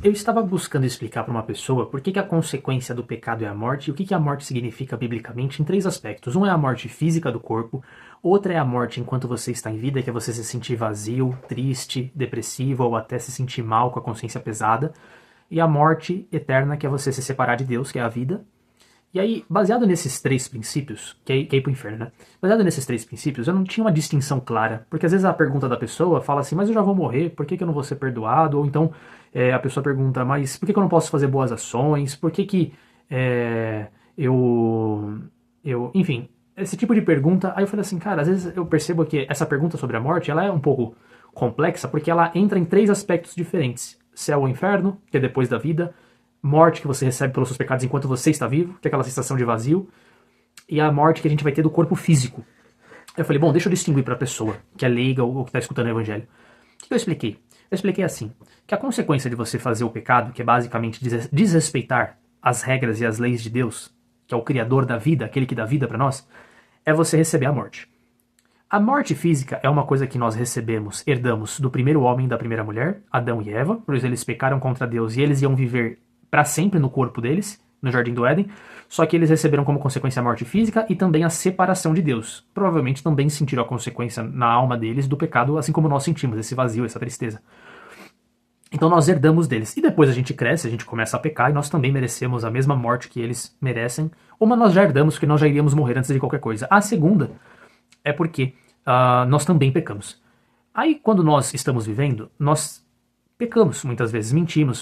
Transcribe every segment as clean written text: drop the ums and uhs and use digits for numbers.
Eu estava buscando explicar para uma pessoa por que a consequência do pecado é a morte e o que a morte significa biblicamente em três aspectos. Um é a morte física do corpo, outra é a morte enquanto você está em vida, que é você se sentir vazio, triste, depressivo ou até se sentir mal com a consciência pesada, e a morte eterna, que é você se separar de Deus, que é a vida. E aí, baseado nesses três princípios, que é ir pro inferno, né? Baseado nesses três princípios, eu não tinha uma distinção clara, porque às vezes a pergunta da pessoa fala assim, mas eu já vou morrer, por que eu não vou ser perdoado? Ou então a pessoa pergunta, mas por que eu não posso fazer boas ações? Por que enfim, esse tipo de pergunta. Aí eu falei assim, cara, às vezes eu percebo que essa pergunta sobre a morte, ela é um pouco complexa, porque ela entra em três aspectos diferentes. Céu ou inferno, que é depois da vida, morte que você recebe pelos seus pecados enquanto você está vivo, que é aquela sensação de vazio, e a morte que a gente vai ter do corpo físico. Eu falei, bom, deixa eu distinguir para a pessoa que é leiga ou que está escutando o evangelho. O que eu expliquei? Eu expliquei assim, que a consequência de você fazer o pecado, que é basicamente desrespeitar as regras e as leis de Deus, que é o criador da vida, aquele que dá vida para nós, é você receber a morte. A morte física é uma coisa que nós recebemos, herdamos do primeiro homem e da primeira mulher, Adão e Eva, pois eles pecaram contra Deus e eles iam viver para sempre no corpo deles, no Jardim do Éden, só que eles receberam como consequência a morte física e também a separação de Deus. Provavelmente também sentiram a consequência na alma deles do pecado, assim como nós sentimos, esse vazio, essa tristeza. Então nós herdamos deles. E depois a gente cresce, a gente começa a pecar e nós também merecemos a mesma morte que eles merecem. Uma nós já herdamos, porque nós já iríamos morrer antes de qualquer coisa. A segunda é porque nós também pecamos. Aí quando nós estamos vivendo, nós pecamos muitas vezes, mentimos,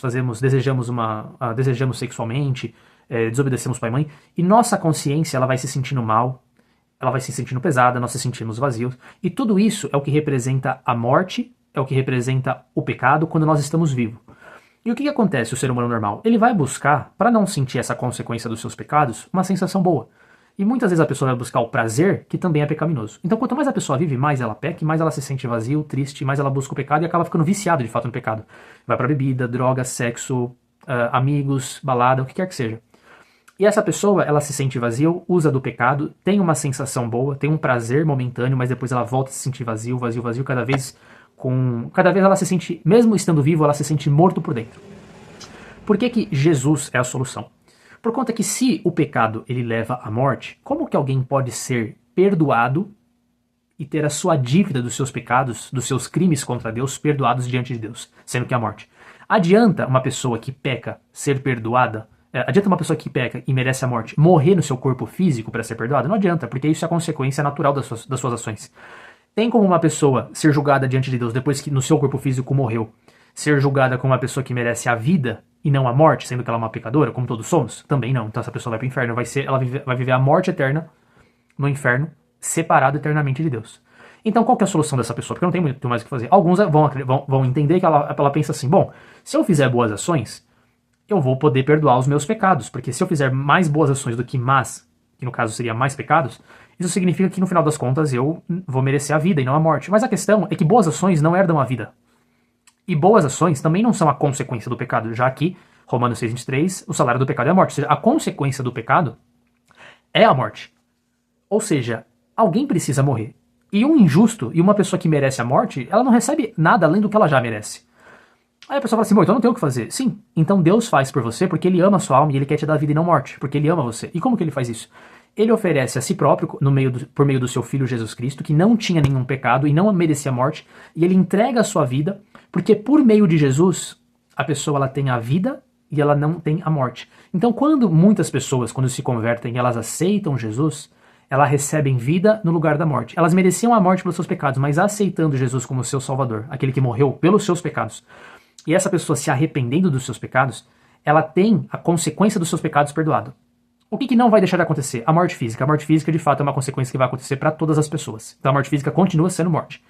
desejamos sexualmente, desobedecemos pai e mãe, e nossa consciência ela vai se sentindo mal, ela vai se sentindo pesada, nós se sentimos vazios, e tudo isso é o que representa a morte, é o que representa o pecado quando nós estamos vivos. E o que acontece o ser humano normal? Ele vai buscar, para não sentir essa consequência dos seus pecados, uma sensação boa. E muitas vezes a pessoa vai buscar o prazer, que também é pecaminoso. Então quanto mais a pessoa vive, mais ela peca, mais ela se sente vazio, triste, mais ela busca o pecado e acaba ficando viciado de fato no pecado. Vai pra bebida, droga, sexo, amigos, balada, o que quer que seja. E essa pessoa, ela se sente vazio, usa do pecado, tem uma sensação boa, tem um prazer momentâneo, mas depois ela volta a se sentir vazio, cada vez ela se sente, mesmo estando vivo, ela se sente morto por dentro. Por que Jesus é a solução? Por conta que se o pecado ele leva à morte, como que alguém pode ser perdoado e ter a sua dívida dos seus pecados, dos seus crimes contra Deus, perdoados diante de Deus, sendo que é a morte? Adianta uma pessoa que peca ser perdoada? Adianta uma pessoa que peca e merece a morte morrer no seu corpo físico para ser perdoada? Não adianta, porque isso é a consequência natural das suas ações. Tem como uma pessoa ser julgada diante de Deus depois que no seu corpo físico morreu, ser julgada como uma pessoa que merece a vida e não a morte, sendo que ela é uma pecadora, como todos somos? Também não. Então essa pessoa vai para o inferno, ela vai viver a morte eterna no inferno, separado eternamente de Deus. Então qual que é a solução dessa pessoa? Porque não tem muito mais o que fazer. Alguns vão entender que ela pensa assim, bom, se eu fizer boas ações, eu vou poder perdoar os meus pecados, porque se eu fizer mais boas ações do que más, que no caso seria mais pecados, isso significa que no final das contas eu vou merecer a vida e não a morte. Mas a questão é que boas ações não herdam a vida. E boas ações também não são a consequência do pecado, já que, Romanos 6,23, o salário do pecado é a morte. Ou seja, a consequência do pecado é a morte. Ou seja, alguém precisa morrer. E um injusto e uma pessoa que merece a morte, ela não recebe nada além do que ela já merece. Aí a pessoa fala assim, bom, então não tem o que fazer. Sim, então Deus faz por você porque Ele ama a sua alma e Ele quer te dar vida e não morte, porque Ele ama você. E como que Ele faz isso? Ele oferece a si próprio, por meio do seu Filho Jesus Cristo, que não tinha nenhum pecado e não merecia a morte, e Ele entrega a sua vida, porque por meio de Jesus, a pessoa ela tem a vida e ela não tem a morte. Então quando muitas pessoas, quando se convertem, elas aceitam Jesus, elas recebem vida no lugar da morte. Elas mereciam a morte pelos seus pecados, mas aceitando Jesus como seu Salvador, aquele que morreu pelos seus pecados, e essa pessoa se arrependendo dos seus pecados, ela tem a consequência dos seus pecados perdoado. O que não vai deixar de acontecer? A morte física. A morte física, de fato, é uma consequência que vai acontecer para todas as pessoas. Então a morte física continua sendo morte.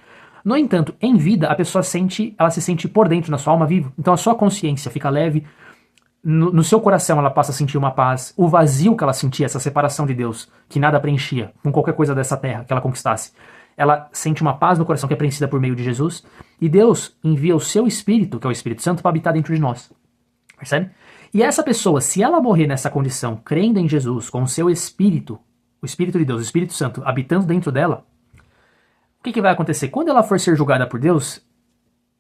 No entanto, em vida, a pessoa ela se sente por dentro, na sua alma, vivo. Então a sua consciência fica leve, no seu coração ela passa a sentir uma paz, o vazio que ela sentia, essa separação de Deus, que nada preenchia com qualquer coisa dessa terra que ela conquistasse. Ela sente uma paz no coração que é preenchida por meio de Jesus, e Deus envia o seu Espírito, que é o Espírito Santo, para habitar dentro de nós. Percebe? E essa pessoa, se ela morrer nessa condição, crendo em Jesus, com o seu Espírito, o Espírito de Deus, o Espírito Santo, habitando dentro dela, o que vai acontecer? Quando ela for ser julgada por Deus,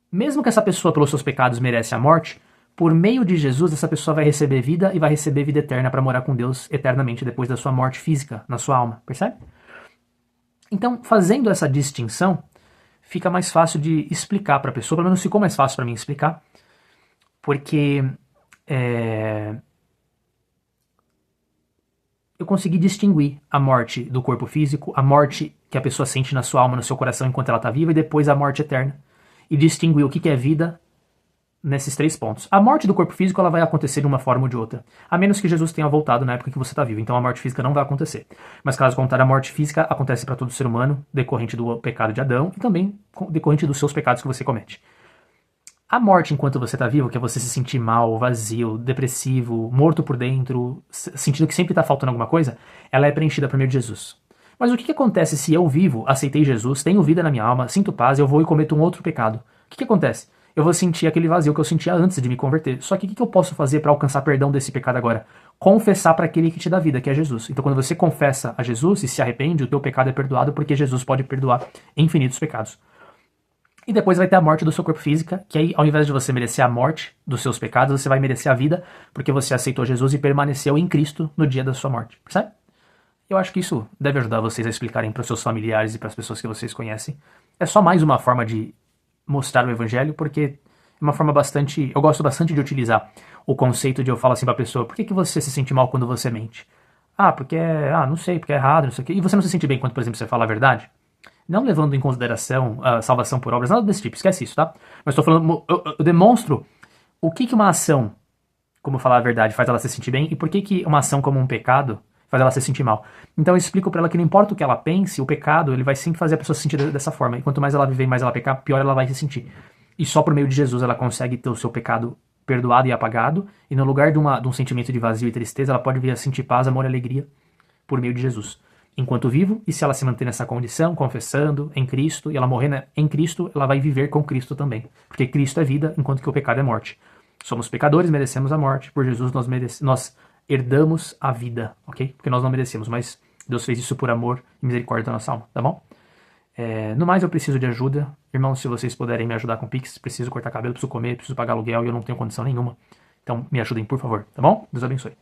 mesmo que essa pessoa, pelos seus pecados, merece a morte, por meio de Jesus, essa pessoa vai receber vida e vai receber vida eterna para morar com Deus eternamente depois da sua morte física, na sua alma, percebe? Então, fazendo essa distinção, fica mais fácil de explicar para a pessoa, pelo menos ficou mais fácil para mim explicar, porque eu consegui distinguir a morte do corpo físico, a morte que a pessoa sente na sua alma, no seu coração enquanto ela está viva, e depois a morte eterna. E distinguir o que é vida nesses 3 pontos. A morte do corpo físico ela vai acontecer de uma forma ou de outra, a menos que Jesus tenha voltado na época que você está vivo, então a morte física não vai acontecer. Mas caso contrário, a morte física acontece para todo ser humano, decorrente do pecado de Adão e também decorrente dos seus pecados que você comete. A morte enquanto você está vivo, que é você se sentir mal, vazio, depressivo, morto por dentro, sentindo que sempre está faltando alguma coisa, ela é preenchida por meio de Jesus. Mas o que acontece se eu vivo, aceitei Jesus, tenho vida na minha alma, sinto paz, eu vou e cometo um outro pecado? O que acontece? Eu vou sentir aquele vazio que eu sentia antes de me converter. Só que o que eu posso fazer para alcançar perdão desse pecado agora? Confessar para aquele que te dá vida, que é Jesus. Então quando você confessa a Jesus e se arrepende, o teu pecado é perdoado porque Jesus pode perdoar infinitos pecados. E depois vai ter a morte do seu corpo físico, que aí ao invés de você merecer a morte dos seus pecados, você vai merecer a vida porque você aceitou Jesus e permaneceu em Cristo no dia da sua morte. Percebe? Eu acho que isso deve ajudar vocês a explicarem para os seus familiares e para as pessoas que vocês conhecem. É só mais uma forma de mostrar o evangelho, porque é uma forma bastante... Eu gosto bastante de utilizar o conceito de eu falar assim pra pessoa, por que você se sente mal quando você mente? Porque não sei, porque é errado, não sei o quê. E você não se sente bem quando, por exemplo, você fala a verdade? Não levando em consideração a salvação por obras, nada desse tipo, esquece isso, tá? Mas estou falando, eu demonstro o que uma ação, como falar a verdade, faz ela se sentir bem, e por que uma ação como um pecado faz ela se sentir mal. Então eu explico pra ela que não importa o que ela pense, o pecado, ele vai sempre fazer a pessoa se sentir dessa forma. E quanto mais ela viver e mais ela pecar, pior ela vai se sentir. E só por meio de Jesus ela consegue ter o seu pecado perdoado e apagado, e no lugar de um sentimento de vazio e tristeza, ela pode vir a sentir paz, amor e alegria por meio de Jesus. Enquanto vivo, e se ela se manter nessa condição, confessando em Cristo, e ela morrer em Cristo, ela vai viver com Cristo também. Porque Cristo é vida, enquanto que o pecado é morte. Somos pecadores, merecemos a morte. Por Jesus nós herdamos a vida, ok? Porque nós não merecemos, mas Deus fez isso por amor e misericórdia da nossa alma, tá bom? No mais, eu preciso de ajuda. Irmãos, se vocês puderem me ajudar com Pix, preciso cortar cabelo, preciso comer, preciso pagar aluguel e eu não tenho condição nenhuma. Então, me ajudem, por favor, tá bom? Deus abençoe.